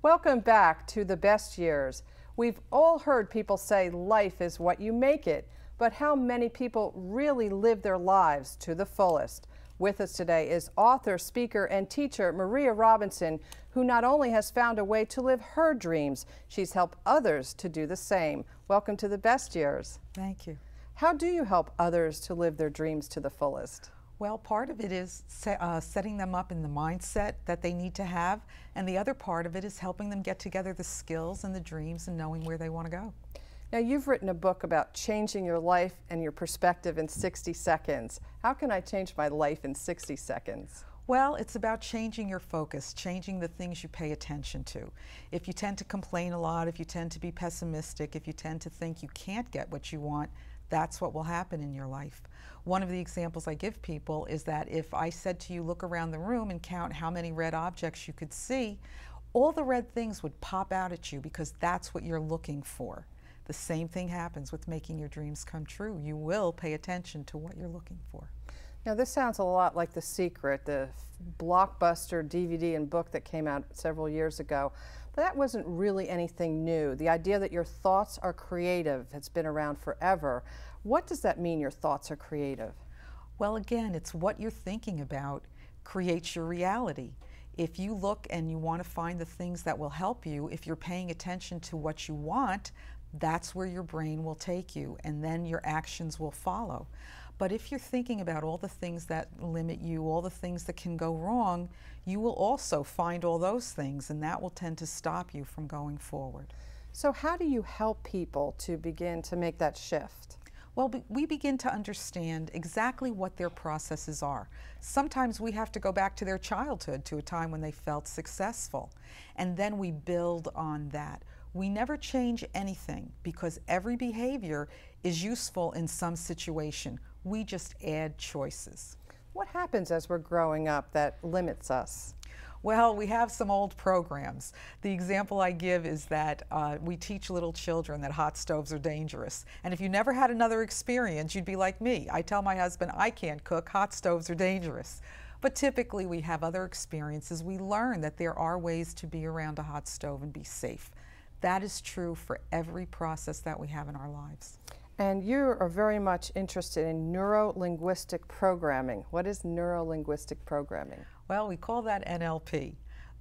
Welcome back to The Best Years. We've all heard people say life is what you make it, but how many people really live their lives to the fullest? With us today is author, speaker, and teacher Maria Robinson, who not only has found a way to live her dreams, she's helped others to do the same. Welcome to The Best Years. Thank you. How do you help others to live their dreams to the fullest? Well, part of it is setting them up in the mindset that they need to have, and the other part of it is helping them get together the skills and the dreams and knowing where they want to go. Now, you've written a book about changing your life and your perspective in 60 seconds. How can I change my life in 60 seconds? Well, it's about changing your focus, changing the things you pay attention to. If you tend to complain a lot, if you tend to be pessimistic, if you tend to think you can't get what you want, that's what will happen in your life. One of the examples I give people is that if I said to you, look around the room and count how many red objects you could see, all the red things would pop out at you because that's what you're looking for. The same thing happens with making your dreams come true. You will pay attention to what you're looking for. Now, this sounds a lot like The Secret, the blockbuster DVD and book that came out several years ago. But that wasn't really anything new. The idea that your thoughts are creative has been around forever. What does that mean, your thoughts are creative? Well, again, it's what you're thinking about creates your reality. If you look and you want to find the things that will help you, if you're paying attention to what you want, that's where your brain will take you, and then your actions will follow. But if you're thinking about all the things that limit you, all the things that can go wrong, you will also find all those things, and that will tend to stop you from going forward. So how do you help people to begin to make that shift? Well, we begin to understand exactly what their processes are. Sometimes we have to go back to their childhood, to a time when they felt successful, and then we build on that. We never change anything because every behavior is useful in some situation. We just add choices. What happens as we're growing up that limits us? Well, we have some old programs. The example I give is that we teach little children that hot stoves are dangerous. And if you never had another experience, you'd be like me. I tell my husband, I can't cook, hot stoves are dangerous. But typically we have other experiences. We learn that there are ways to be around a hot stove and be safe. That is true for every process that we have in our lives. And you are very much interested in neuro-linguistic programming. What is neuro-linguistic programming? Well, we call that NLP.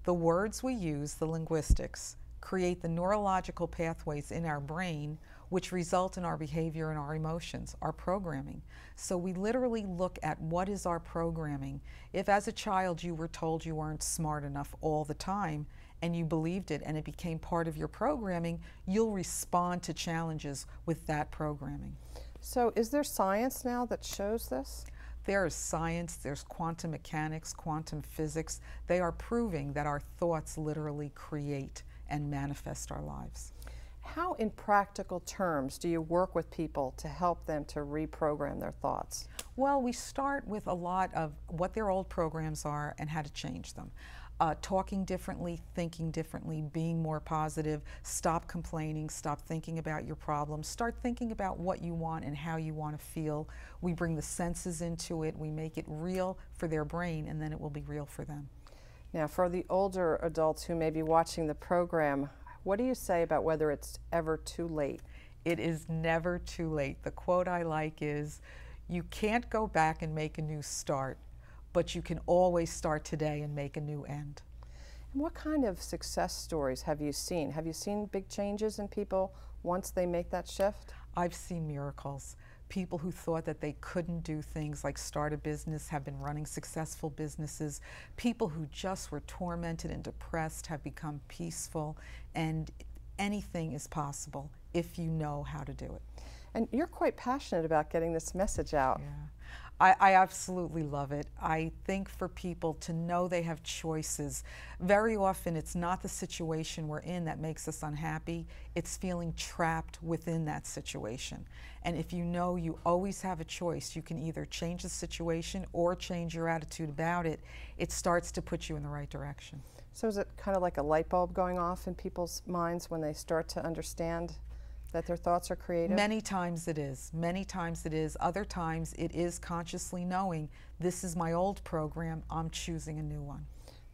The words we use, the linguistics, create the neurological pathways in our brain which result in our behavior and our emotions, our programming. So we literally look at what is our programming. If as a child you were told you weren't smart enough all the time, and you believed it and it became part of your programming, you'll respond to challenges with that programming. So is there science now that shows this? There is science, there's quantum mechanics, quantum physics. They are proving that our thoughts literally create and manifest our lives. How, in practical terms, do you work with people to help them to reprogram their thoughts? Well, we start with a lot of what their old programs are and how to change them. Talking differently, thinking differently, being more positive, stop complaining, stop thinking about your problems, start thinking about what you want and how you want to feel. We bring the senses into it, we make it real for their brain, and then it will be real for them. Now, for the older adults who may be watching the program, what do you say about whether it's ever too late? It is never too late. The quote I like is, you can't go back and make a new start, but you can always start today and make a new end. And what kind of success stories have you seen? Have you seen big changes in people once they make that shift? I've seen miracles. People who thought that they couldn't do things like start a business have been running successful businesses. People who just were tormented and depressed have become peaceful, and anything is possible if you know how to do it. And you're quite passionate about getting this message out. Yeah. I absolutely love it. I think for people to know they have choices, very often it's not the situation we're in that makes us unhappy, it's feeling trapped within that situation. And if you know you always have a choice, you can either change the situation or change your attitude about it, it starts to put you in the right direction. So is it kind of like a light bulb going off in people's minds when they start to understand that their thoughts are creative? Many times it is. Many times it is. Other times it is consciously knowing, this is my old program, I'm choosing a new one.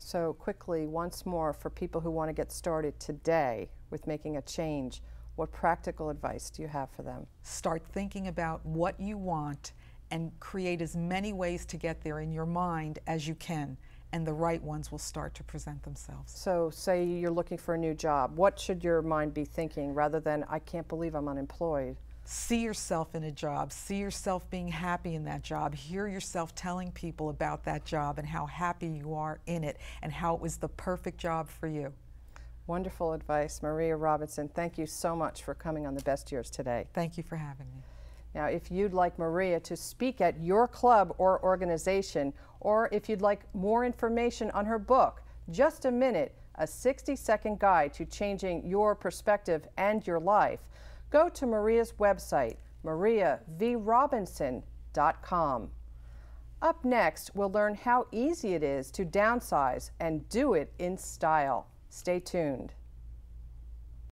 So quickly, once more, for people who want to get started today with making a change, what practical advice do you have for them? Start thinking about what you want and create as many ways to get there in your mind as you can, and the right ones will start to present themselves. So say you're looking for a new job. What should your mind be thinking rather than, I can't believe I'm unemployed? See yourself in a job. See yourself being happy in that job. Hear yourself telling people about that job and how happy you are in it and how it was the perfect job for you. Wonderful advice. Maria Robinson, thank you so much for coming on The Best Years today. Thank you for having me. Now, if you'd like Maria to speak at your club or organization, or if you'd like more information on her book, Just a Minute, a 60-second guide to changing your perspective and your life, go to Maria's website, mariavrobinson.com. Up next, we'll learn how easy it is to downsize and do it in style. Stay tuned.